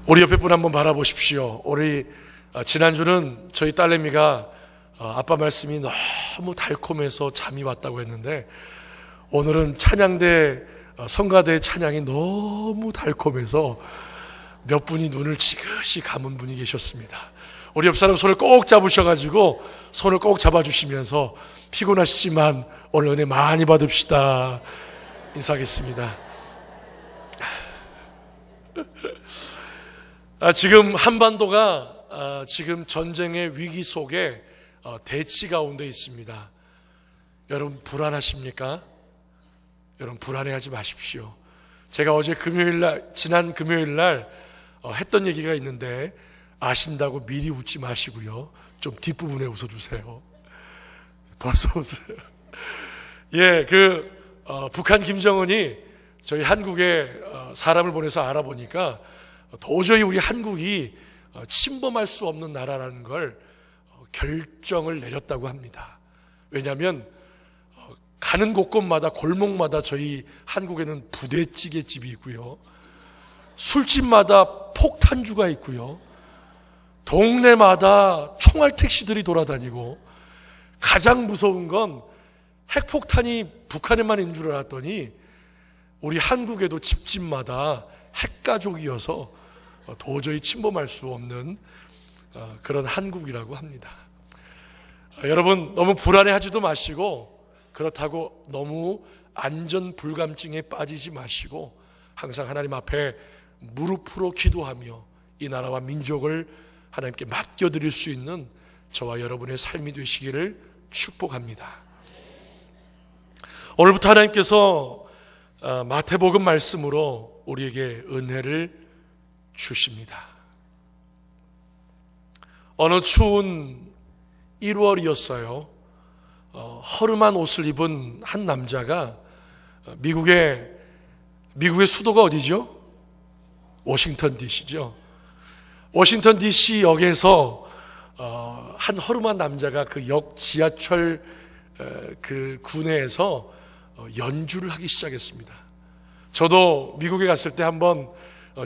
우리 옆에 분 한번 바라보십시오. 우리 지난주는 저희 딸내미가 아빠 말씀이 너무 달콤해서 잠이 왔다고 했는데, 오늘은 찬양대 성가대 찬양이 너무 달콤해서 몇 분이 눈을 지그시 감은 분이 계셨습니다. 우리 옆 사람 손을 꼭 잡으셔가지고 손을 꼭 잡아주시면서 피곤하시지만 오늘 은혜 많이 받읍시다 인사하겠습니다. 지금 한반도가 지금 전쟁의 위기 속에 대치 가운데 있습니다. 여러분 불안하십니까? 여러분 불안해하지 마십시오. 제가 어제 지난 금요일날 했던 얘기가 있는데 아신다고 미리 웃지 마시고요. 좀 뒷부분에 웃어주세요. 벌써 웃어요. 북한 김정은이 저희 한국에 사람을 보내서 알아보니까 도저히 우리 한국이 침범할 수 없는 나라라는 걸 결정을 내렸다고 합니다. 왜냐하면 가는 곳곳마다 골목마다 저희 한국에는 부대찌개집이 있고요, 술집마다 폭탄주가 있고요, 동네마다 총알 택시들이 돌아다니고, 가장 무서운 건 핵폭탄이 북한에만 있는 줄 알았더니 우리 한국에도 집집마다 핵가족이어서 도저히 침범할 수 없는 그런 한국이라고 합니다. 여러분 너무 불안해하지도 마시고, 그렇다고 너무 안전 불감증에 빠지지 마시고 항상 하나님 앞에 무릎으로 기도하며 이 나라와 민족을 하나님께 맡겨드릴 수 있는 저와 여러분의 삶이 되시기를 축복합니다. 오늘부터 하나님께서 마태복음 말씀으로 우리에게 은혜를 주십니다. 어느 추운 1월이었어요. 허름한 옷을 입은 한 남자가 미국의 수도가 어디죠? 워싱턴 DC죠. 워싱턴 DC 역에서 한 허름한 남자가 그 역 지하철 그 구내에서 연주를 하기 시작했습니다. 저도 미국에 갔을 때 한번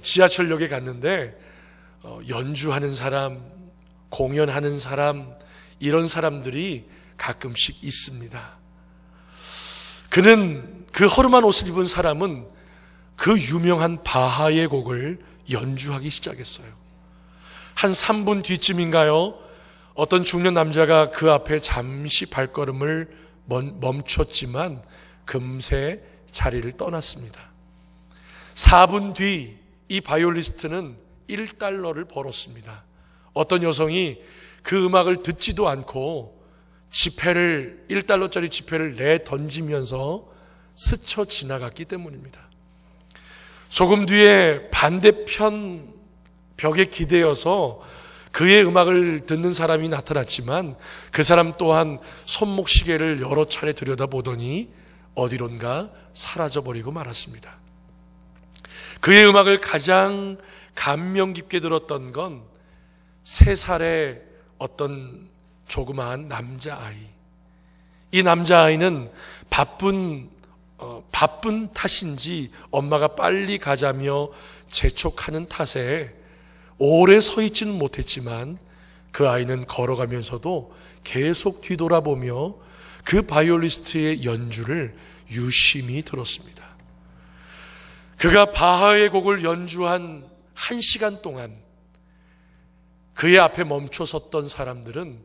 지하철역에 갔는데 연주하는 사람, 공연하는 사람, 이런 사람들이 가끔씩 있습니다. 그 허름한 옷을 입은 사람은 그 유명한 바하의 곡을 연주하기 시작했어요. 한 3분 뒤쯤인가요? 어떤 중년 남자가 그 앞에 잠시 발걸음을 멈췄지만 금세 자리를 떠났습니다. 4분 뒤 이 바이올리스트는 $1를 벌었습니다. 어떤 여성이 그 음악을 듣지도 않고 $1짜리 지폐를 내던지면서 스쳐 지나갔기 때문입니다. 조금 뒤에 반대편 벽에 기대어서 그의 음악을 듣는 사람이 나타났지만 그 사람 또한 손목시계를 여러 차례 들여다보더니 어디론가 사라져버리고 말았습니다. 그의 음악을 가장 감명 깊게 들었던 건 3살의 어떤 조그마한 남자아이. 이 남자아이는 바쁜 탓인지 엄마가 빨리 가자며 재촉하는 탓에 오래 서 있지는 못했지만 그 아이는 걸어가면서도 계속 뒤돌아보며 그 바이올리스트의 연주를 유심히 들었습니다. 그가 바하의 곡을 연주한 1시간 동안 그의 앞에 멈춰 섰던 사람들은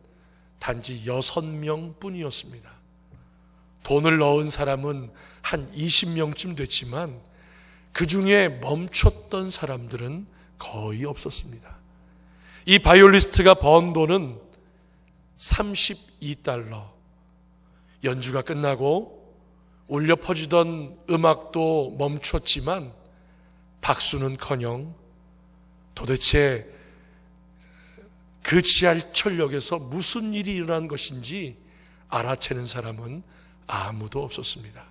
단지 6명 뿐이었습니다. 돈을 넣은 사람은 한 20명쯤 됐지만 그 중에 멈췄던 사람들은 거의 없었습니다. 이 바이올리스트가 번 돈은 $32. 연주가 끝나고 울려 퍼지던 음악도 멈췄지만 박수는커녕 도대체 그 지하철역에서 무슨 일이 일어난 것인지 알아채는 사람은 아무도 없었습니다.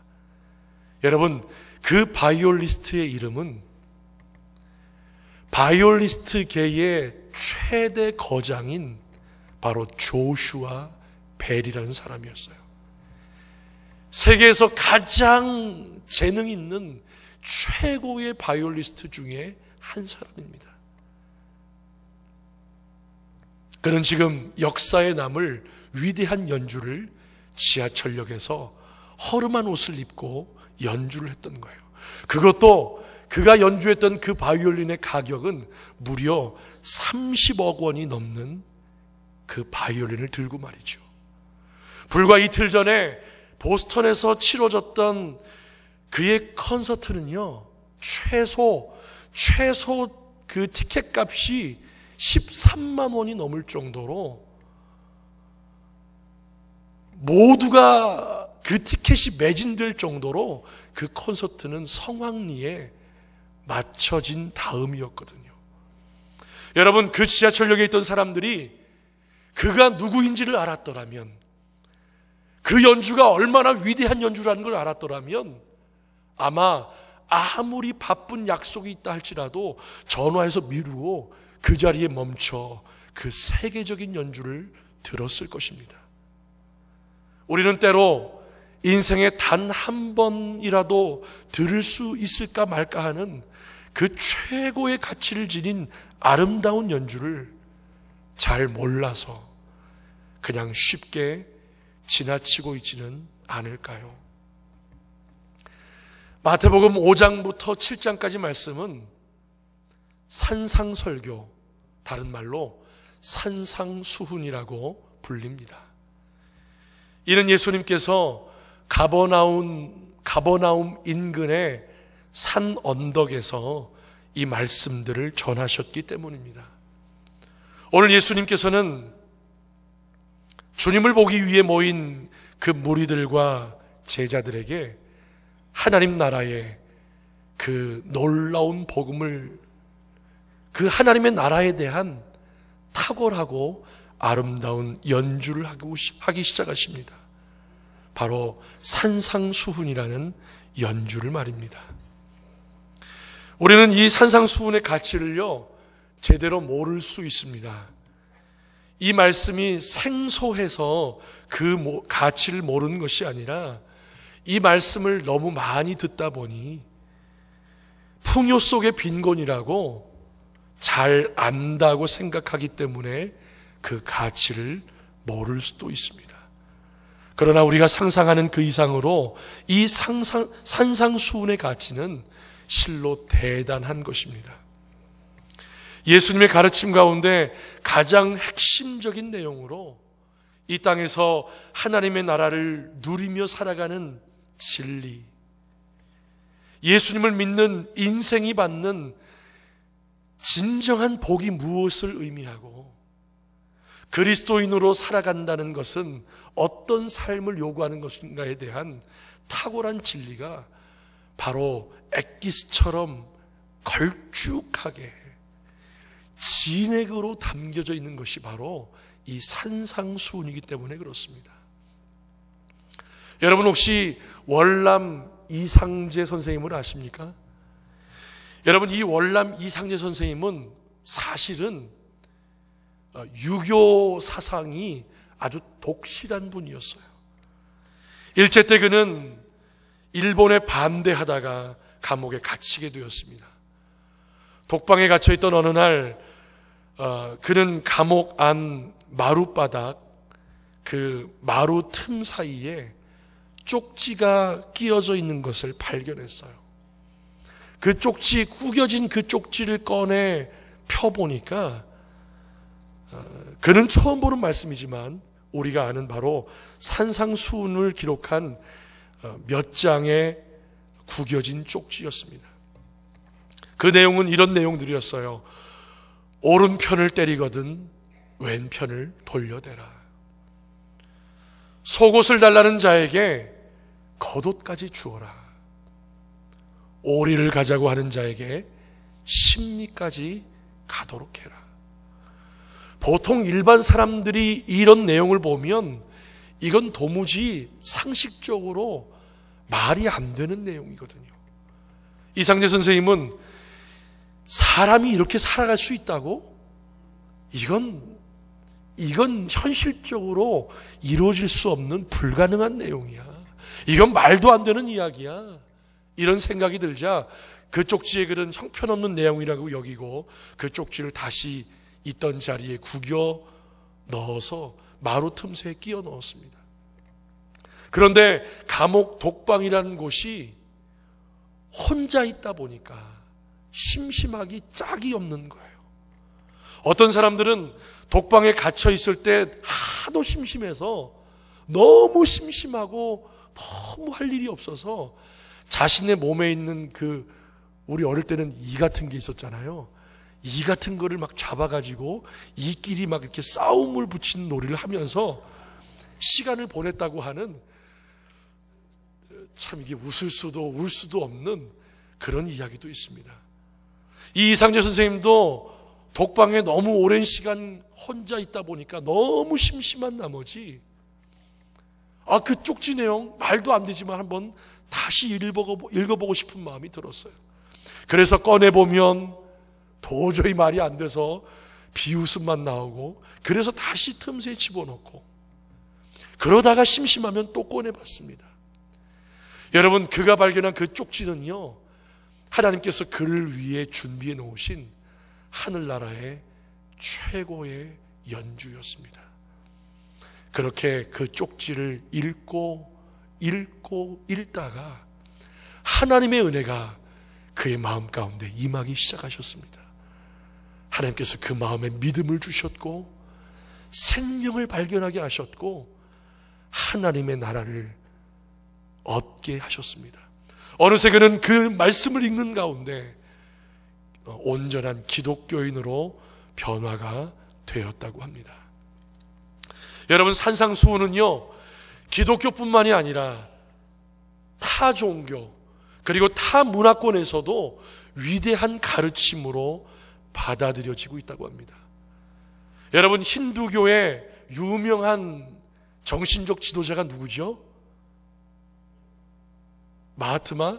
여러분, 그 바이올리스트의 이름은 바이올리스트계의 최대 거장인 바로 조슈아 벨이라는 사람이었어요. 세계에서 가장 재능 있는 최고의 바이올리스트 중에 한 사람입니다. 그는 지금 역사에 남을 위대한 연주를 지하철역에서 허름한 옷을 입고 연주를 했던 거예요. 그것도 그가 연주했던 그 바이올린의 가격은 무려 30억 원이 넘는 그 바이올린을 들고 말이죠. 불과 이틀 전에 보스턴에서 치러졌던 그의 콘서트는요, 최소 그 티켓 값이 13만 원이 넘을 정도로 모두가 그 티켓이 매진될 정도로 그 콘서트는 성황리에 맞춰진 다음이었거든요. 여러분, 그 지하철역에 있던 사람들이 그가 누구인지를 알았더라면, 그 연주가 얼마나 위대한 연주라는 걸 알았더라면 아마 아무리 바쁜 약속이 있다 할지라도 전화해서 미루고 그 자리에 멈춰 그 세계적인 연주를 들었을 것입니다. 우리는 때로 인생에 단 한 번이라도 들을 수 있을까 말까 하는 그 최고의 가치를 지닌 아름다운 연주를 잘 몰라서 그냥 쉽게 지나치고 있지는 않을까요? 마태복음 5장부터 7장까지 말씀은 산상설교, 다른 말로 산상수훈이라고 불립니다. 이는 예수님께서 가버나움 인근의 산 언덕에서 이 말씀들을 전하셨기 때문입니다. 오늘 예수님께서는 주님을 보기 위해 모인 그 무리들과 제자들에게 하나님 나라의 그 놀라운 복음을, 그 하나님의 나라에 대한 탁월하고 아름다운 연주를 하기 시작하십니다. 바로 산상수훈이라는 연주를 말입니다. 우리는 이 산상수훈의 가치를요, 제대로 모를 수 있습니다. 이 말씀이 생소해서 그 가치를 모르는 것이 아니라 이 말씀을 너무 많이 듣다 보니 풍요 속의 빈곤이라고 잘 안다고 생각하기 때문에 그 가치를 모를 수도 있습니다. 그러나 우리가 상상하는 그 이상으로 이 산상수훈의 가치는 실로 대단한 것입니다. 예수님의 가르침 가운데 가장 핵심적인 내용으로 이 땅에서 하나님의 나라를 누리며 살아가는 진리, 예수님을 믿는 인생이 받는 진정한 복이 무엇을 의미하고 그리스도인으로 살아간다는 것은 어떤 삶을 요구하는 것인가에 대한 탁월한 진리가 바로 엑기스처럼 걸쭉하게 진액으로 담겨져 있는 것이 바로 이 산상수훈이기 때문에 그렇습니다. 여러분 혹시 월남 이상재 선생님을 아십니까? 여러분, 이 월남 이상재 선생님은 사실은 유교 사상이 아주 독실한 분이었어요. 일제 때 그는 일본에 반대하다가 감옥에 갇히게 되었습니다. 독방에 갇혀있던 어느 날 그는 감옥 안 마룻바닥, 그 마루 틈 사이에 쪽지가 끼어져 있는 것을 발견했어요. 그 쪽지, 구겨진 그 쪽지를 꺼내 펴보니까 그는 처음 보는 말씀이지만 우리가 아는 바로 산상수훈을 기록한 몇 장의 구겨진 쪽지였습니다. 그 내용은 이런 내용들이었어요. 오른편을 때리거든 왼편을 돌려대라. 속옷을 달라는 자에게 겉옷까지 주어라. 오리를 가자고 하는 자에게 심리까지 가도록 해라. 보통 일반 사람들이 이런 내용을 보면 이건 도무지 상식적으로 말이 안 되는 내용이거든요. 이상재 선생님은 사람이 이렇게 살아갈 수 있다고? 이건 현실적으로 이루어질 수 없는 불가능한 내용이야. 이건 말도 안 되는 이야기야. 이런 생각이 들자 그 쪽지의 글은 형편없는 내용이라고 여기고 그 쪽지를 다시 있던 자리에 구겨 넣어서 마루 틈새에 끼워 넣었습니다. 그런데 감옥 독방이라는 곳이 혼자 있다 보니까 심심하기 짝이 없는 거예요. 어떤 사람들은 독방에 갇혀 있을 때 하도 심심해서 너무 심심하고 너무 할 일이 없어서 자신의 몸에 있는 우리 어릴 때는 이 같은 게 있었잖아요. 이 같은 거를 막 잡아가지고 이끼리 막 이렇게 싸움을 붙이는 놀이를 하면서 시간을 보냈다고 하는, 참 이게 웃을 수도 울 수도 없는 그런 이야기도 있습니다. 이 이상재 선생님도 독방에 너무 오랜 시간 혼자 있다 보니까 너무 심심한 나머지 그 쪽지 내용 말도 안 되지만 한번 다시 읽어보고 싶은 마음이 들었어요. 그래서 꺼내보면 도저히 말이 안 돼서 비웃음만 나오고, 그래서 다시 틈새에 집어넣고, 그러다가 심심하면 또 꺼내봤습니다. 여러분, 그가 발견한 그 쪽지는요, 하나님께서 그를 위해 준비해 놓으신 하늘나라의 최고의 연주였습니다. 그렇게 그 쪽지를 읽고 읽다가 하나님의 은혜가 그의 마음 가운데 임하기 시작하셨습니다. 하나님께서 그 마음에 믿음을 주셨고 생명을 발견하게 하셨고 하나님의 나라를 얻게 하셨습니다. 어느새 그는 그 말씀을 읽는 가운데 온전한 기독교인으로 변화가 되었다고 합니다. 여러분, 산상수훈은요, 기독교뿐만이 아니라 타 종교 그리고 타 문화권에서도 위대한 가르침으로 받아들여지고 있다고 합니다. 여러분, 힌두교의 유명한 정신적 지도자가 누구죠? 마하트마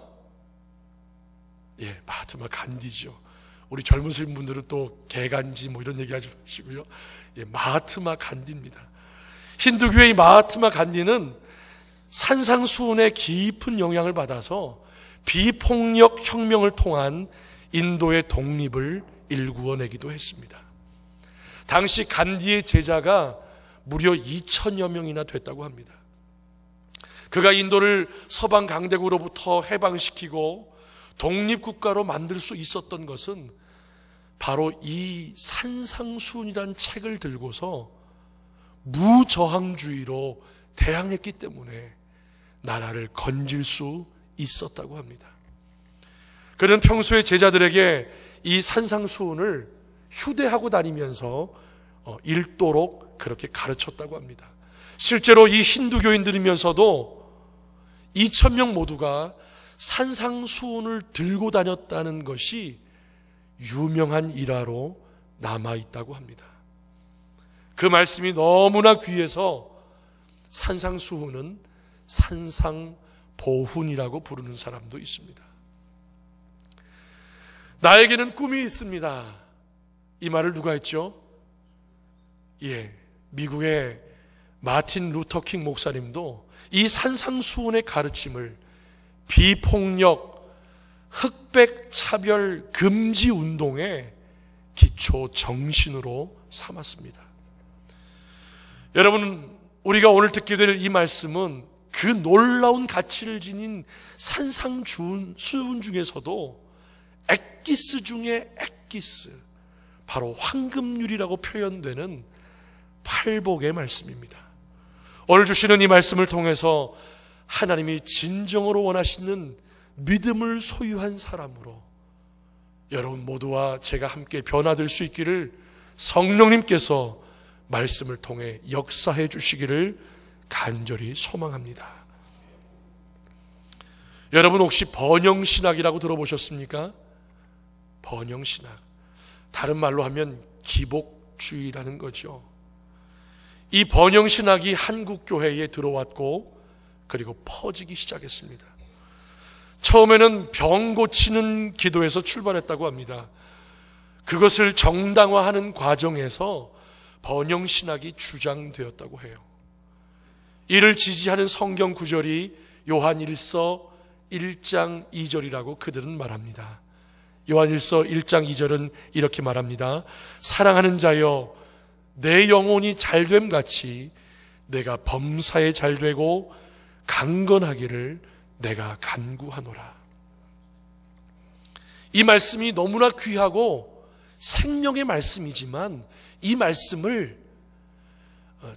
간디죠. 우리 젊으신 분들은 또 개간지 이런 얘기 하지 마시고요. 마하트마 간디입니다. 힌두교의 마하트마 간디는 산상수훈의 깊은 영향을 받아서 비폭력 혁명을 통한 인도의 독립을 일구어내기도 했습니다. 당시 간디의 제자가 무려 2천여 명이나 됐다고 합니다. 그가 인도를 서방 강대국으로부터 해방시키고 독립국가로 만들 수 있었던 것은 바로 이 산상수훈이라는 책을 들고서 무저항주의로 대항했기 때문에 나라를 건질 수 있었다고 합니다. 그는 평소에 제자들에게 이 산상수훈을 휴대하고 다니면서 읽도록 그렇게 가르쳤다고 합니다. 실제로 이 힌두교인들이면서도 2,000명 모두가 산상수훈을 들고 다녔다는 것이 유명한 일화로 남아있다고 합니다. 그 말씀이 너무나 귀해서 산상수훈은 산상보훈이라고 부르는 사람도 있습니다. 나에게는 꿈이 있습니다. 이 말을 누가 했죠? 미국의 마틴 루터킹 목사님도 이 산상수훈의 가르침을 비폭력, 흑백 차별 금지 운동의 기초 정신으로 삼았습니다. 여러분, 우리가 오늘 듣게 될 이 말씀은 그 놀라운 가치를 지닌 산상수훈 중에서도 엑기스 중에 엑기스, 바로 황금률이라고 표현되는 팔복의 말씀입니다. 오늘 주시는 이 말씀을 통해서 하나님이 진정으로 원하시는 믿음을 소유한 사람으로 여러분 모두와 제가 함께 변화될 수 있기를 성령님께서 말씀을 통해 역사해 주시기를 간절히 소망합니다. 여러분, 혹시 번영신학이라고 들어보셨습니까? 번영신학, 다른 말로 하면 기복주의라는 거죠. 이 번영신학이 한국교회에 들어왔고 그리고 퍼지기 시작했습니다. 처음에는 병 고치는 기도에서 출발했다고 합니다. 그것을 정당화하는 과정에서 번영신학이 주장되었다고 해요. 이를 지지하는 성경 구절이 요한일서 1장 2절이라고 그들은 말합니다. 요한일서 1장 2절은 이렇게 말합니다. 사랑하는 자여, 내 영혼이 잘됨 같이 내가 범사에 잘되고 강건하기를 내가 간구하노라. 이 말씀이 너무나 귀하고 생명의 말씀이지만 이 말씀을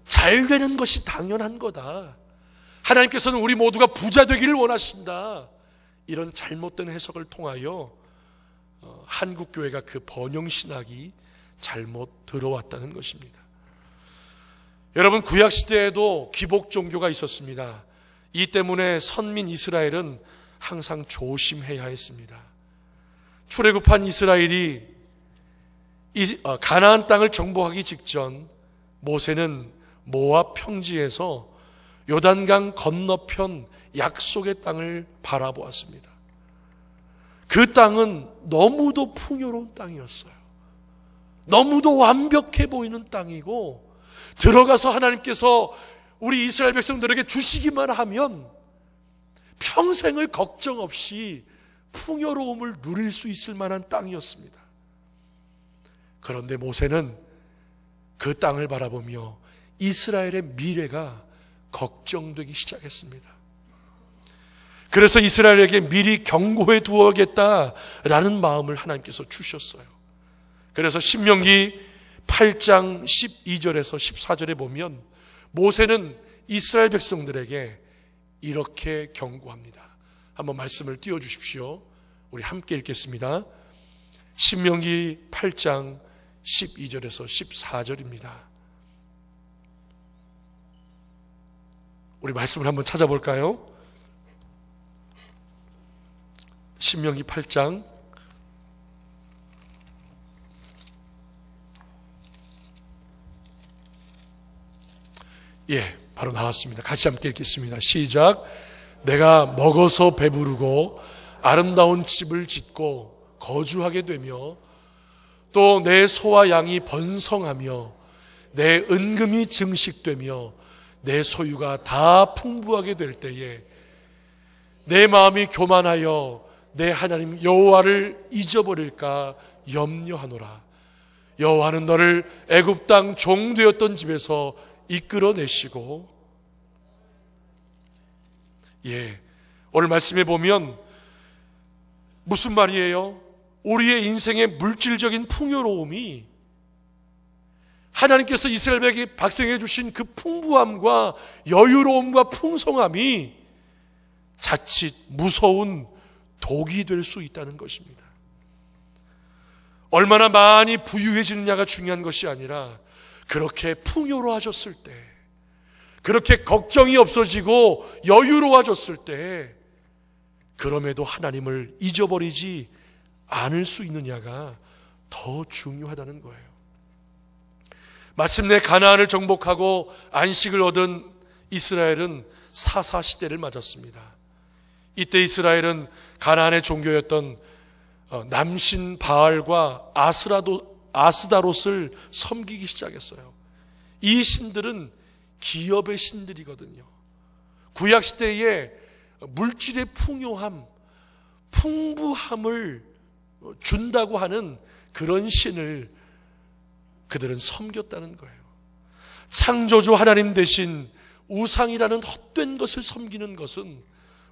잘 되는 것이 당연한 거다, 하나님께서는 우리 모두가 부자 되기를 원하신다, 이런 잘못된 해석을 통하여 한국교회가 그 번영신학이 잘못 들어왔다는 것입니다. 여러분, 구약시대에도 기복종교가 있었습니다. 이 때문에 선민 이스라엘은 항상 조심해야 했습니다. 출애굽한 이스라엘이 가나안 땅을 정복하기 직전 모세는 모압 평지에서 요단강 건너편 약속의 땅을 바라보았습니다. 그 땅은 너무도 풍요로운 땅이었어요. 너무도 완벽해 보이는 땅이고, 들어가서 하나님께서 우리 이스라엘 백성들에게 주시기만 하면 평생을 걱정 없이 풍요로움을 누릴 수 있을 만한 땅이었습니다. 그런데 모세는 그 땅을 바라보며 이스라엘의 미래가 걱정되기 시작했습니다. 그래서 이스라엘에게 미리 경고해 두어야겠다라는 마음을 하나님께서 주셨어요. 그래서 신명기 8장 12절에서 14절에 보면 모세는 이스라엘 백성들에게 이렇게 경고합니다. 한번 말씀을 띄워주십시오. 우리 함께 읽겠습니다. 신명기 8장 12절에서 14절입니다. 우리 말씀을 한번 찾아볼까요? 신명기 8장 바로 나왔습니다. 같이 함께 읽겠습니다. 시작. 내가 먹어서 배부르고 아름다운 집을 짓고 거주하게 되며 또 내 소와 양이 번성하며 내 은금이 증식되며 내 소유가 다 풍부하게 될 때에 내 마음이 교만하여 내 하나님 여호와를 잊어버릴까 염려하노라. 여호와는 너를 애굽 땅 종되었던 집에서 이끌어내시고, 오늘 말씀에 보면 무슨 말이에요? 우리의 인생의 물질적인 풍요로움이 하나님께서 이스라엘 백성에게 주신 그 풍부함과 여유로움과 풍성함이 자칫 무서운 독이 될 수 있다는 것입니다. 얼마나 많이 부유해지느냐가 중요한 것이 아니라 그렇게 풍요로워졌을 때, 그렇게 걱정이 없어지고 여유로워졌을 때 그럼에도 하나님을 잊어버리지 않을 수 있느냐가 더 중요하다는 거예요. 마침내 가나안을 정복하고 안식을 얻은 이스라엘은 사사시대를 맞았습니다. 이때 이스라엘은 가나안의 종교였던 남신 바알과 아스다롯을 섬기기 시작했어요. 이 신들은 기업의 신들이거든요. 구약시대에 물질의 풍부함을 준다고 하는 그런 신을 그들은 섬겼다는 거예요. 창조주 하나님 대신 우상이라는 헛된 것을 섬기는 것은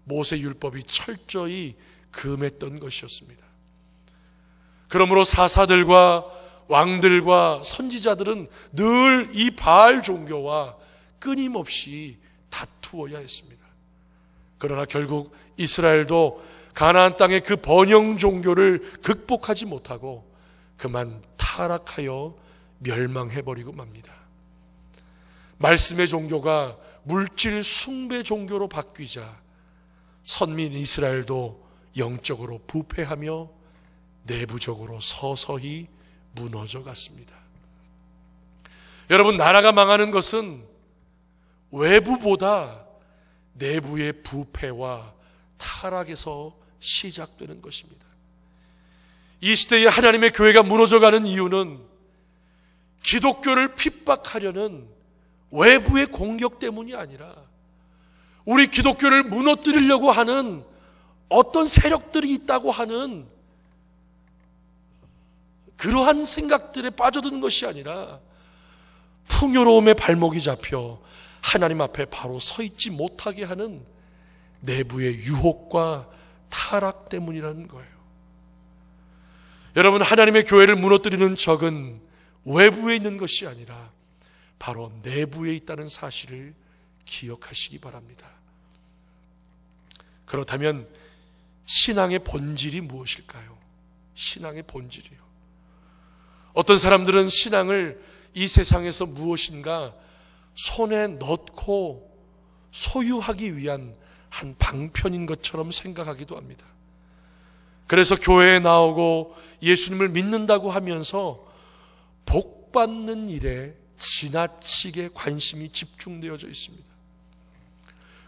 모세 율법이 철저히 금했던 것이었습니다. 그러므로 사사들과 왕들과 선지자들은 늘 이 바알 종교와 끊임없이 다투어야 했습니다. 그러나 결국 이스라엘도 가나안 땅의 그 번영 종교를 극복하지 못하고 그만 타락하여 멸망해버리고 맙니다. 말씀의 종교가 물질 숭배 종교로 바뀌자 선민 이스라엘도 영적으로 부패하며 내부적으로 서서히 무너져 갔습니다. 여러분, 나라가 망하는 것은 외부보다 내부의 부패와 타락에서 시작되는 것입니다. 이 시대에 하나님의 교회가 무너져가는 이유는 기독교를 핍박하려는 외부의 공격 때문이 아니라 우리 기독교를 무너뜨리려고 하는 어떤 세력들이 있다고 하는 그러한 생각들에 빠져드는 것이 아니라 풍요로움에 발목이 잡혀 하나님 앞에 바로 서 있지 못하게 하는 내부의 유혹과 타락 때문이라는 거예요. 여러분, 하나님의 교회를 무너뜨리는 적은 외부에 있는 것이 아니라 바로 내부에 있다는 사실을 기억하시기 바랍니다. 그렇다면 신앙의 본질이 무엇일까요? 신앙의 본질이요. 어떤 사람들은 신앙을 이 세상에서 무엇인가 손에 넣고 소유하기 위한 한 방편인 것처럼 생각하기도 합니다. 그래서 교회에 나오고 예수님을 믿는다고 하면서 복 받는 일에 지나치게 관심이 집중되어져 있습니다.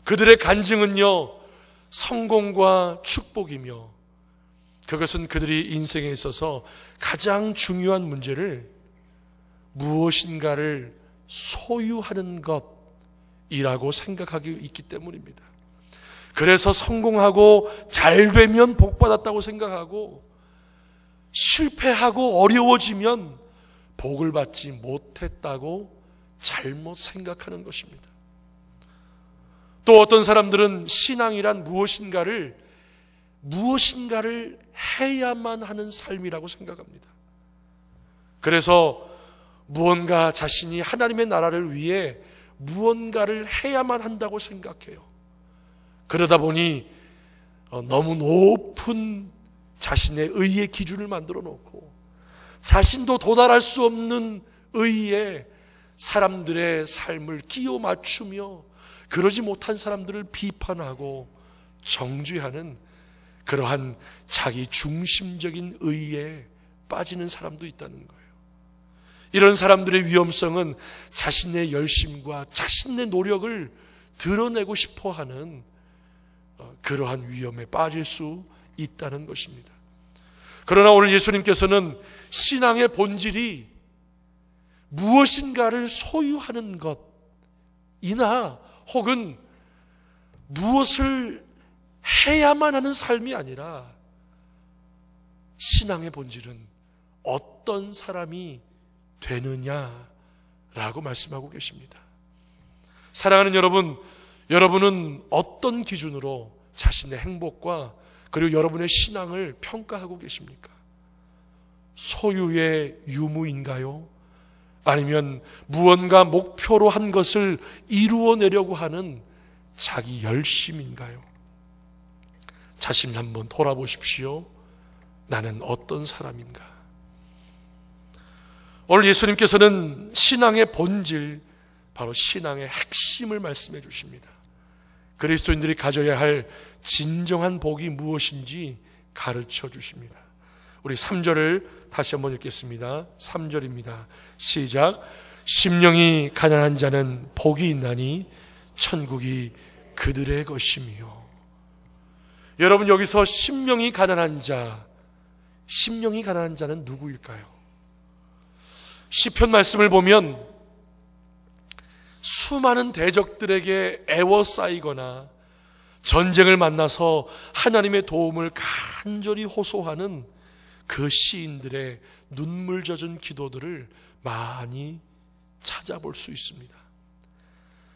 그들의 간증은요, 성공과 축복이며 그것은 그들이 인생에 있어서 가장 중요한 문제를 무엇인가를 소유하는 것이라고 생각하기 있기 때문입니다. 그래서 성공하고 잘 되면 복 받았다고 생각하고 실패하고 어려워지면 복을 받지 못했다고 잘못 생각하는 것입니다. 또 어떤 사람들은 신앙이란 무엇인가를 해야만 하는 삶이라고 생각합니다. 그래서 무언가 자신이 하나님의 나라를 위해 무언가를 해야만 한다고 생각해요. 그러다 보니 너무 높은 자신의 의의 기준을 만들어 놓고 자신도 도달할 수 없는 의에 사람들의 삶을 끼워 맞추며 그러지 못한 사람들을 비판하고 정죄하는 그러한 자기 중심적인 의에 빠지는 사람도 있다는 거예요. 이런 사람들의 위험성은 자신의 열심과 자신의 노력을 드러내고 싶어하는 그러한 위험에 빠질 수 있다는 것입니다. 그러나 오늘 예수님께서는 신앙의 본질이 무엇인가를 소유하는 것이나 혹은 무엇을 해야만 하는 삶이 아니라 신앙의 본질은 어떤 사람이 되느냐라고 말씀하고 계십니다. 사랑하는 여러분, 여러분은 어떤 기준으로 자신의 행복과 그리고 여러분의 신앙을 평가하고 계십니까? 소유의 유무인가요? 아니면 무언가 목표로 한 것을 이루어내려고 하는 자기 열심인가요? 자신을 한번 돌아보십시오. 나는 어떤 사람인가? 오늘 예수님께서는 신앙의 본질, 바로 신앙의 핵심을 말씀해 주십니다. 그리스도인들이 가져야 할 진정한 복이 무엇인지 가르쳐 주십니다. 우리 3절을 다시 한번 읽겠습니다. 3절입니다. 시작. 심령이 가난한 자는 복이 있나니 천국이 그들의 것이며. 여러분, 여기서 심령이 가난한 자는 누구일까요? 시편 말씀을 보면 수많은 대적들에게 애워싸이거나 전쟁을 만나서 하나님의 도움을 간절히 호소하는 그 시인들의 눈물 젖은 기도들을 많이 찾아볼 수 있습니다.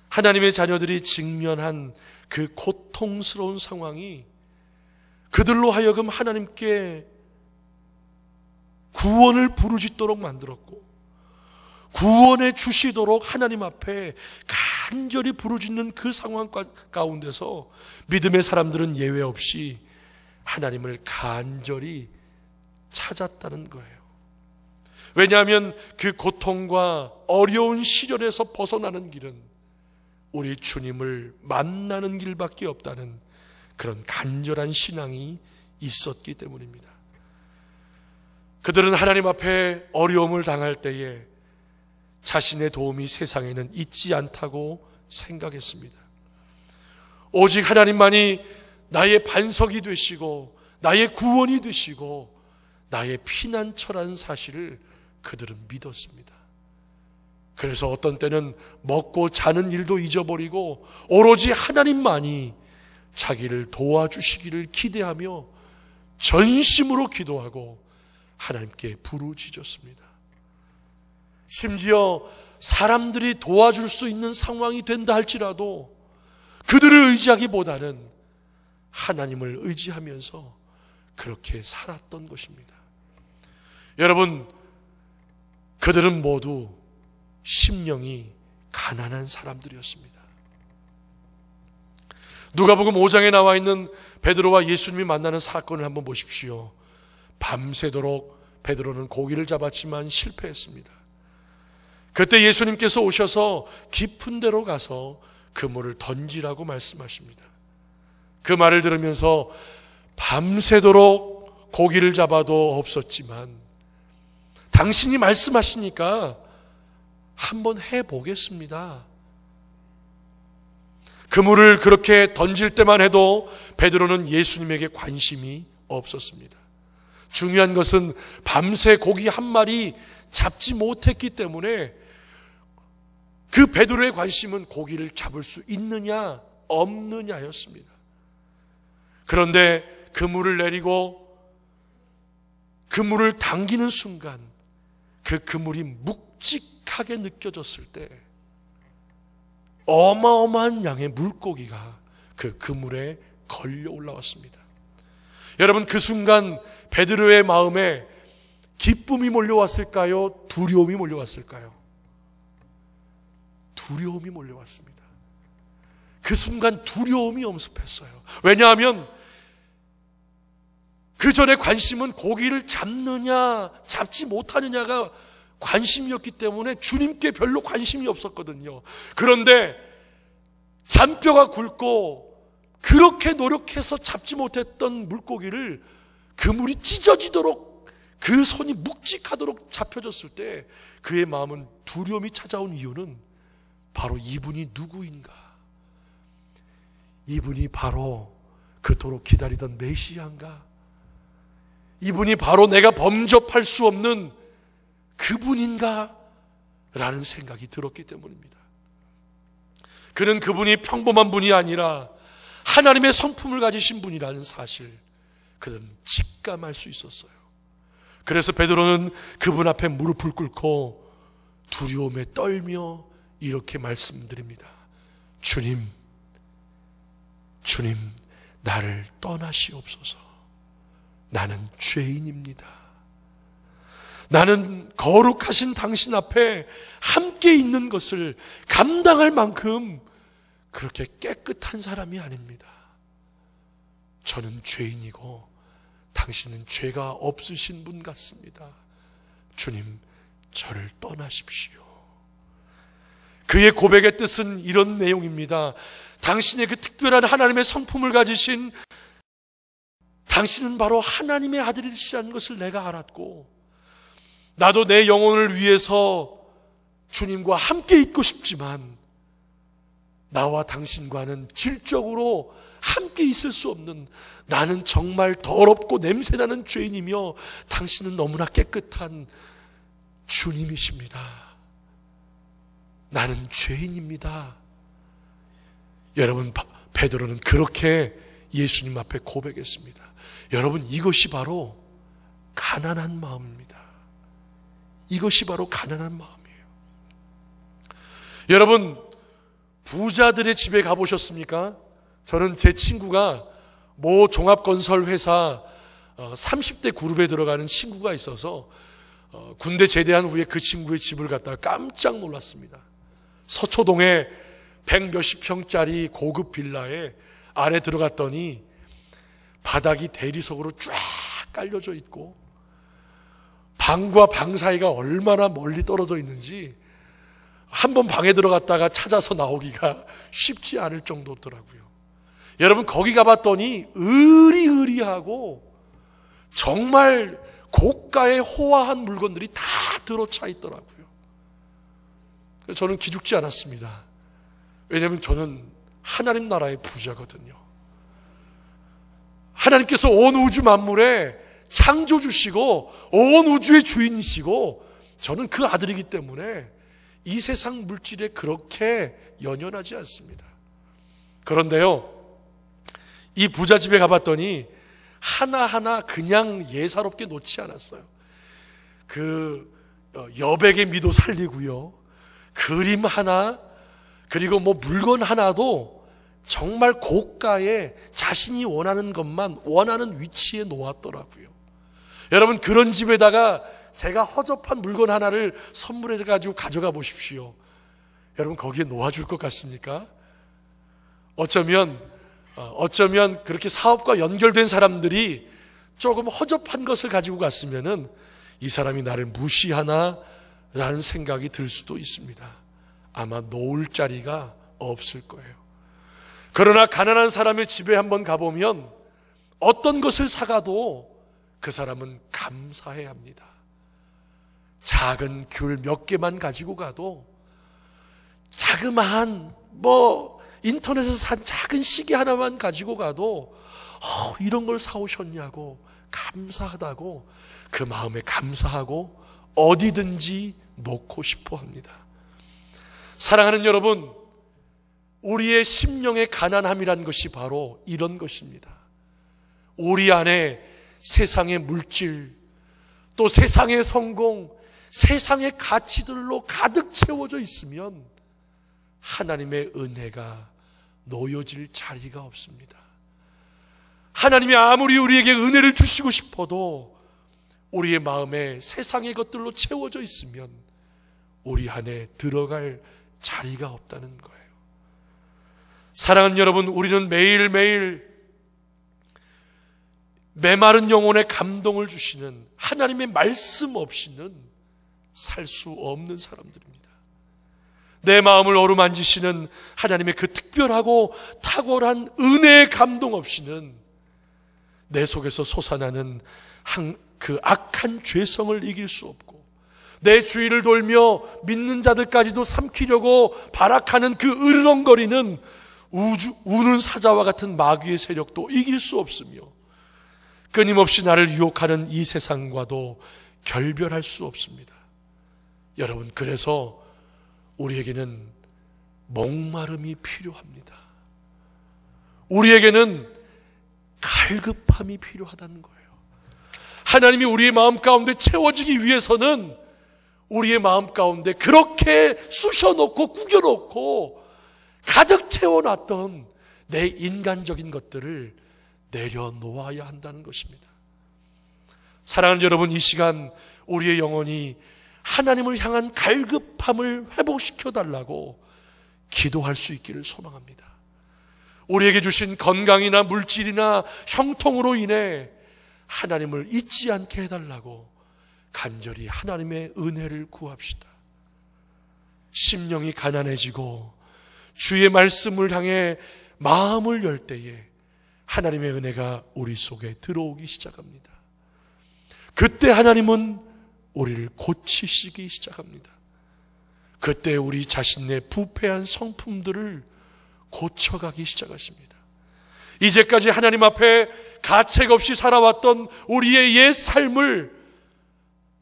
하나님의 자녀들이 직면한 그 고통스러운 상황이 그들로 하여금 하나님께 구원을 부르짖도록 만들었고, 구원해 주시도록 하나님 앞에 간절히 부르짖는 그 상황 가운데서 믿음의 사람들은 예외 없이 하나님을 간절히 찾았다는 거예요. 왜냐하면 그 고통과 어려운 시련에서 벗어나는 길은 우리 주님을 만나는 길밖에 없다는 그런 간절한 신앙이 있었기 때문입니다. 그들은 하나님 앞에 어려움을 당할 때에 자신의 도움이 세상에는 있지 않다고 생각했습니다. 오직 하나님만이 나의 반석이 되시고 나의 구원이 되시고 나의 피난처라는 사실을 그들은 믿었습니다. 그래서 어떤 때는 먹고 자는 일도 잊어버리고 오로지 하나님만이 자기를 도와주시기를 기대하며 전심으로 기도하고 하나님께 부르짖었습니다. 심지어 사람들이 도와줄 수 있는 상황이 된다 할지라도 그들을 의지하기보다는 하나님을 의지하면서 그렇게 살았던 것입니다. 여러분, 그들은 모두 심령이 가난한 사람들이었습니다. 누가복음 5장에 나와 있는 베드로와 예수님이 만나는 사건을 한번 보십시오. 밤새도록 베드로는 고기를 잡았지만 실패했습니다. 그때 예수님께서 오셔서 깊은 데로 가서 그물을 던지라고 말씀하십니다. 그 말을 들으면서 밤새도록 고기를 잡아도 없었지만 당신이 말씀하시니까 한번 해보겠습니다. 그물을 그렇게 던질 때만 해도 베드로는 예수님에게 관심이 없었습니다. 중요한 것은 밤새 고기 한 마리 잡지 못했기 때문에 그 베드로의 관심은 고기를 잡을 수 있느냐 없느냐였습니다. 그런데 그물을 내리고 그물을 당기는 순간 그 그물이 묵직하게 느껴졌을 때 어마어마한 양의 물고기가 그 그물에 걸려 올라왔습니다. 여러분, 그 순간 베드로의 마음에 기쁨이 몰려왔을까요? 두려움이 몰려왔을까요? 두려움이 몰려왔습니다. 그 순간 두려움이 엄습했어요. 왜냐하면 그 전에 관심은 고기를 잡느냐 잡지 못하느냐가 관심이었기 때문에 주님께 별로 관심이 없었거든요. 그런데 잔뼈가 굵고 그렇게 노력해서 잡지 못했던 물고기를 그물이 찢어지도록 그 손이 묵직하도록 잡혀졌을 때 그의 마음은 두려움이 찾아온 이유는 바로 이분이 누구인가? 이분이 바로 그토록 기다리던 메시아인가? 이분이 바로 내가 범접할 수 없는 그분인가? 라는 생각이 들었기 때문입니다. 그는 그분이 평범한 분이 아니라 하나님의 성품을 가지신 분이라는 사실 그는 직감할 수 있었어요. 그래서 베드로는 그분 앞에 무릎을 꿇고 두려움에 떨며 이렇게 말씀드립니다. 주님, 나를 떠나시옵소서. 나는 죄인입니다. 나는 거룩하신 당신 앞에 함께 있는 것을 감당할 만큼 그렇게 깨끗한 사람이 아닙니다. 저는 죄인이고 당신은 죄가 없으신 분 같습니다. 주님, 저를 떠나십시오. 그의 고백의 뜻은 이런 내용입니다. 당신의 그 특별한 하나님의 성품을 가지신 당신은 바로 하나님의 아들이시라는 것을 내가 알았고 나도 내 영혼을 위해서 주님과 함께 있고 싶지만 나와 당신과는 질적으로 함께 있을 수 없는 나는 정말 더럽고 냄새나는 죄인이며 당신은 너무나 깨끗한 주님이십니다. 나는 죄인입니다. 여러분, 베드로는 그렇게 예수님 앞에 고백했습니다. 여러분, 이것이 바로 가난한 마음입니다. 이것이 바로 가난한 마음이에요. 여러분, 부자들의 집에 가보셨습니까? 저는 제 친구가 모 종합건설회사 30대 그룹에 들어가는 친구가 있어서 군대 제대한 후에 그 친구의 집을 갔다가 깜짝 놀랐습니다. 서초동에 100몇십 평짜리 고급 빌라에 안에 들어갔더니 바닥이 대리석으로 쫙 깔려져 있고 방과 방 사이가 얼마나 멀리 떨어져 있는지 한번 방에 들어갔다가 찾아서 나오기가 쉽지 않을 정도더라고요. 여러분, 거기 가봤더니 으리으리하고 정말 고가의 호화한 물건들이 다 들어차 있더라고요. 저는 기죽지 않았습니다. 왜냐하면 저는 하나님 나라의 부자거든요. 하나님께서 온 우주 만물에 창조주시고 온 우주의 주인이시고 저는 그 아들이기 때문에 이 세상 물질에 그렇게 연연하지 않습니다. 그런데요, 이 부자 집에 가봤더니 하나하나 그냥 예사롭게 놓지 않았어요. 그 여백의 미도 살리고요, 그림 하나 그리고 물건 하나도 정말 고가에 자신이 원하는 것만 원하는 위치에 놓았더라고요. 여러분, 그런 집에다가 제가 허접한 물건 하나를 선물해 가지고 가져가 보십시오. 여러분, 거기에 놓아줄 것 같습니까? 어쩌면 그렇게 사업과 연결된 사람들이 조금 허접한 것을 가지고 갔으면은 이 사람이 나를 무시하나 라는 생각이 들 수도 있습니다. 아마 놓을 자리가 없을 거예요. 그러나 가난한 사람의 집에 한번 가보면 어떤 것을 사가도 그 사람은 감사해야 합니다. 작은 귤 몇 개만 가지고 가도, 자그마한 인터넷에서 산 작은 시계 하나만 가지고 가도 이런 걸 사오셨냐고 감사하다고, 그 마음에 감사하고 어디든지 놓고 싶어 합니다. 사랑하는 여러분, 우리의 심령의 가난함이란 것이 바로 이런 것입니다. 우리 안에 세상의 물질, 또 세상의 성공, 세상의 가치들로 가득 채워져 있으면 하나님의 은혜가 놓여질 자리가 없습니다. 하나님이 아무리 우리에게 은혜를 주시고 싶어도 우리의 마음에 세상의 것들로 채워져 있으면 우리 안에 들어갈 자리가 없다는 거예요. 사랑하는 여러분, 우리는 매일매일 메마른 영혼에 감동을 주시는 하나님의 말씀 없이는 살 수 없는 사람들입니다. 내 마음을 어루만지시는 하나님의 그 특별하고 탁월한 은혜의 감동 없이는 내 속에서 솟아나는 그 악한 죄성을 이길 수 없고, 내 주위를 돌며 믿는 자들까지도 삼키려고 발악하는 그 으르렁거리는 우는 사자와 같은 마귀의 세력도 이길 수 없으며, 끊임없이 나를 유혹하는 이 세상과도 결별할 수 없습니다. 여러분, 그래서 우리에게는 목마름이 필요합니다. 우리에게는 갈급함이 필요하다는 거예요. 하나님이 우리의 마음 가운데 채워지기 위해서는 우리의 마음 가운데 그렇게 쑤셔놓고 구겨놓고 가득 채워놨던 내 인간적인 것들을 내려놓아야 한다는 것입니다. 사랑하는 여러분, 이 시간 우리의 영혼이 하나님을 향한 갈급함을 회복시켜 달라고 기도할 수 있기를 소망합니다. 우리에게 주신 건강이나 물질이나 형통으로 인해 하나님을 잊지 않게 해달라고 간절히 하나님의 은혜를 구합시다. 심령이 가난해지고 주의 말씀을 향해 마음을 열 때에 하나님의 은혜가 우리 속에 들어오기 시작합니다. 그때 하나님은 우리를 고치시기 시작합니다. 그때 우리 자신의 부패한 성품들을 고쳐가기 시작하십니다. 이제까지 하나님 앞에 가책 없이 살아왔던 우리의 옛 삶을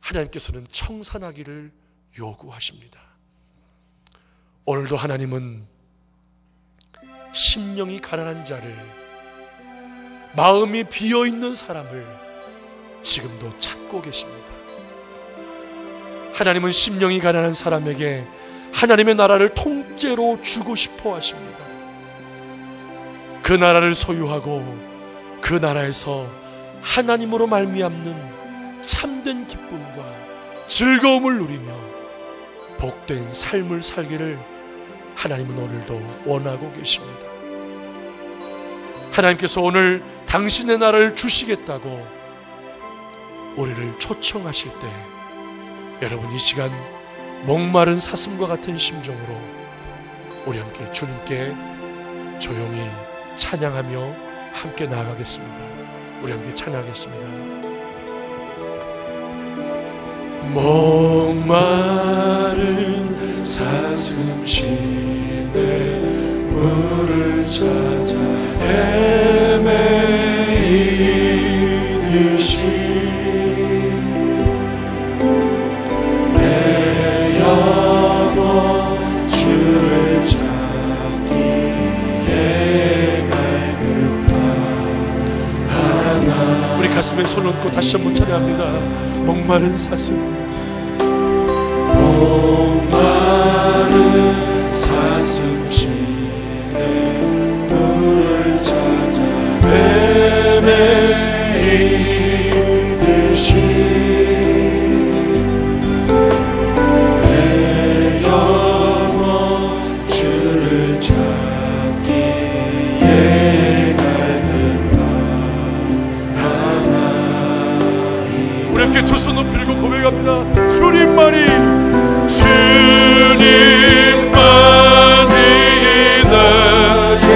하나님께서는 청산하기를 요구하십니다. 오늘도 하나님은 심령이 가난한 자를, 마음이 비어있는 사람을 지금도 찾고 계십니다. 하나님은 심령이 가난한 사람에게 하나님의 나라를 통째로 주고 싶어 하십니다. 그 나라를 소유하고 그 나라에서 하나님으로 말미암는 참된 기쁨과 즐거움을 누리며 복된 삶을 살기를 하나님은 오늘도 원하고 계십니다. 하나님께서 오늘 당신의 나라를 주시겠다고 우리를 초청하실 때, 여러분 이 시간 목마른 사슴과 같은 심정으로 우리 함께 주님께 조용히 찬양하며 함께 나아가겠습니다. 우리 함께 찬양하겠습니다. 목마른 사슴 시내 물을 찾아 헤매이듯이 내 영혼 주를 찾기에 갈급하나. 우리 가슴에 손 얹고 다시 한번 찬양합니다. 목마른 사슴, 주님만이 나의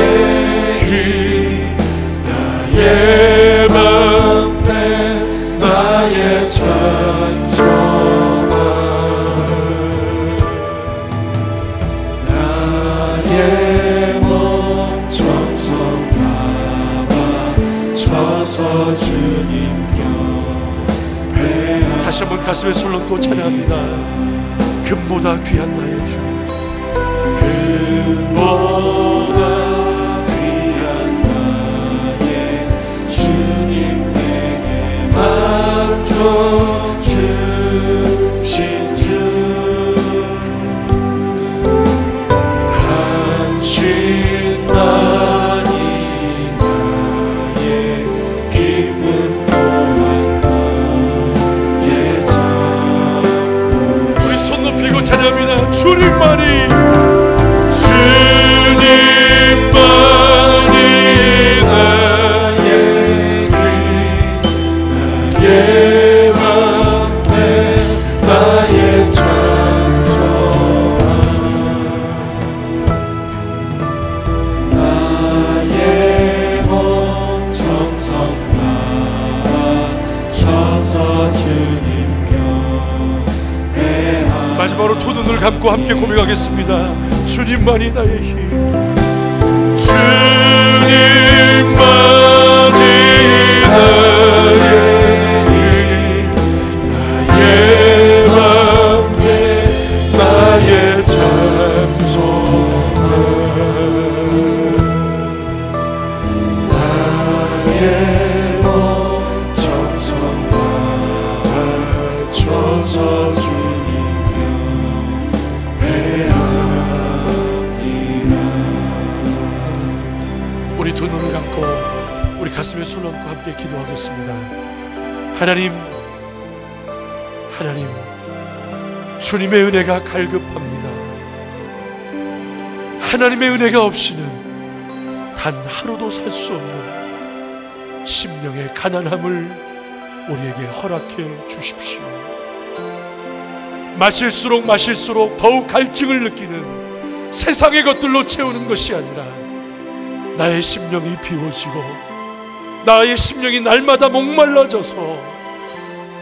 힘, 나의 방패, 나의 찬송아, 나의 몸 정성 담아 쳐서 주님 곁에. 다시 한번 가슴에 손 얹고 찬양합니다. 금보다 귀한 나의 주님, 금보다 귀한 나의 주님, 내게 맡겨 주신 주, 당신만이 나의 기쁨 또한 나의 자. 우리 손 높이고 찬양합니다. 주님만이 나의 길, 나의 방패, 나의 찬송아, 나의 몸 정성 다쳐서 주님 곁에. 마지막으로 두 눈을 감고 함께 고백하겠습니다. 주님만이 나의 힘, 주님만이 나의 힘, 나의 방패, 나의 찬송아, 나의 몸 정성 다쳐서 주님 우리 두 눈을 감고 우리 가슴에 손 얹고 함께 기도하겠습니다. 하나님, 하나님, 주님의 은혜가 갈급합니다. 하나님의 은혜가 없이는 단 하루도 살 수 없는 심령의 가난함을 우리에게 허락해 주십시오. 마실수록 더욱 갈증을 느끼는 세상의 것들로 채우는 것이 아니라 나의 심령이 비워지고 나의 심령이 날마다 목말라져서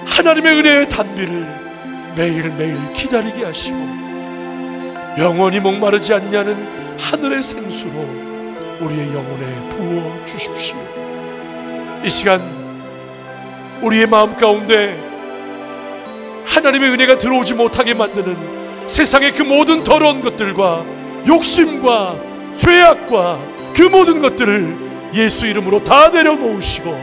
하나님의 은혜의 단비를 매일매일 기다리게 하시고 영원히 목마르지 않냐는 하늘의 생수로 우리의 영혼에 부어 주십시오. 이 시간 우리의 마음 가운데 하나님의 은혜가 들어오지 못하게 만드는 세상의 그 모든 더러운 것들과 욕심과 죄악과 그 모든 것들을 예수 이름으로 다 내려놓으시고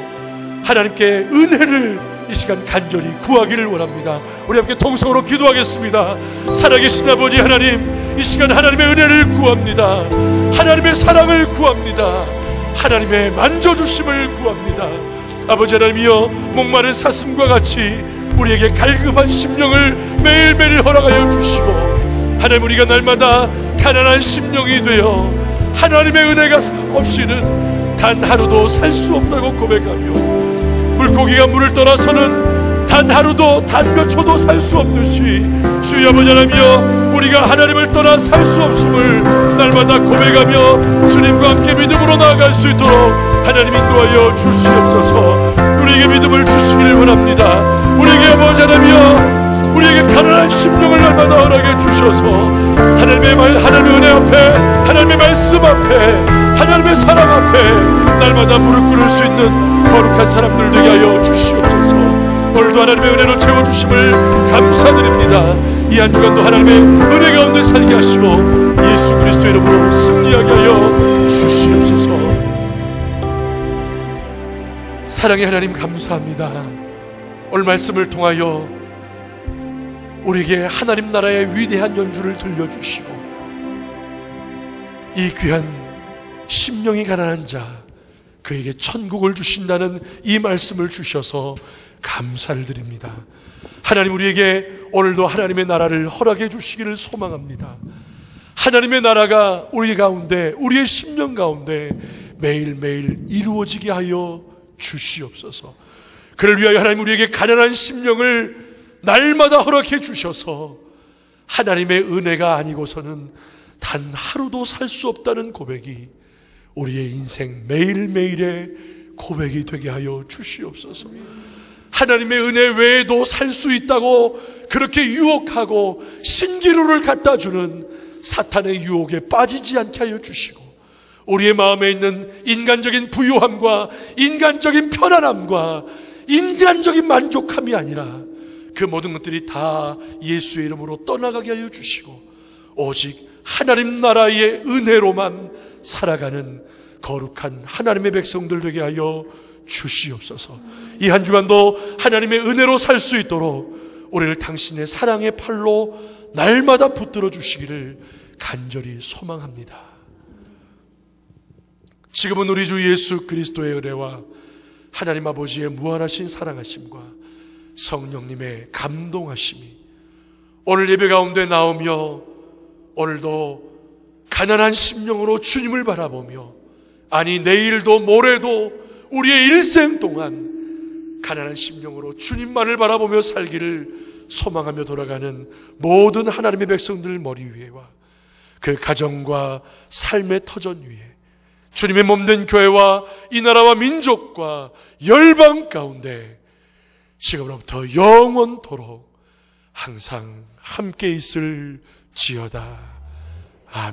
하나님께 은혜를 이 시간 간절히 구하기를 원합니다. 우리 함께 통성으로 기도하겠습니다. 살아계신 아버지 하나님, 이 시간 하나님의 은혜를 구합니다. 하나님의 사랑을 구합니다. 하나님의 만져주심을 구합니다. 아버지 하나님이여, 목마른 사슴과 같이 우리에게 갈급한 심령을 매일매일 허락하여 주시고 하나님, 우리가 날마다 가난한 심령이 되어 하나님의 은혜가 없이는 단 하루도 살 수 없다고 고백하며 물고기가 물을 떠나서는 단 하루도 단 몇 초도 살 수 없듯이 주여 아버지 하나님이여, 우리가 하나님을 떠나 살 수 없음을 날마다 고백하며 주님과 함께 믿음으로 나아갈 수 있도록 하나님 인도하여 주시옵소서. 우리에게 믿음을 주시기를 원합니다. 우리에게 아버지 하나님이여, 우리에게 가난한 심령을 날마다 허락해 주셔서 하나님의 은혜 앞에, 하나님의 말씀 앞에, 하나님의 사랑 앞에 날마다 무릎 꿇을 수 있는 거룩한 사람들 되게 하여 주시옵소서. 오늘도 하나님의 은혜로 채워주심을 감사드립니다. 이 한 주간도 하나님의 은혜 가운데 살게 하시고 예수 그리스도 이름으로 승리하게 하여 주시옵소서. 사랑의 하나님 감사합니다. 오늘 말씀을 통하여 우리에게 하나님 나라의 위대한 연주를 들려주시고 이 귀한 심령이 가난한 자 그에게 천국을 주신다는 이 말씀을 주셔서 감사를 드립니다. 하나님, 우리에게 오늘도 하나님의 나라를 허락해 주시기를 소망합니다. 하나님의 나라가 우리 가운데, 우리의 심령 가운데 매일매일 이루어지게 하여 주시옵소서. 그를 위하여 하나님, 우리에게 가난한 심령을 날마다 허락해 주셔서 하나님의 은혜가 아니고서는 단 하루도 살 수 없다는 고백이 우리의 인생 매일매일의 고백이 되게 하여 주시옵소서. 하나님의 은혜 외에도 살 수 있다고 그렇게 유혹하고 신기루를 갖다 주는 사탄의 유혹에 빠지지 않게 하여 주시고, 우리의 마음에 있는 인간적인 부유함과 인간적인 편안함과 인간적인 만족함이 아니라 그 모든 것들이 다 예수의 이름으로 떠나가게 하여 주시고, 오직 하나님 나라의 은혜로만 살아가는 거룩한 하나님의 백성들 되게 하여 주시옵소서. 이 한 주간도 하나님의 은혜로 살 수 있도록 우리를 당신의 사랑의 팔로 날마다 붙들어 주시기를 간절히 소망합니다. 지금은 우리 주 예수 그리스도의 은혜와 하나님 아버지의 무한하신 사랑하심과 성령님의 감동하심이 오늘 예배 가운데 나오며 오늘도 가난한 심령으로 주님을 바라보며, 아니 내일도 모레도 우리의 일생 동안 가난한 심령으로 주님만을 바라보며 살기를 소망하며 돌아가는 모든 하나님의 백성들 머리 위에와 그 가정과 삶의 터전 위에 주님의 몸된 교회와 이 나라와 민족과 열방 가운데 지금부터 영원토록 항상 함께 있을지어다. 아멘.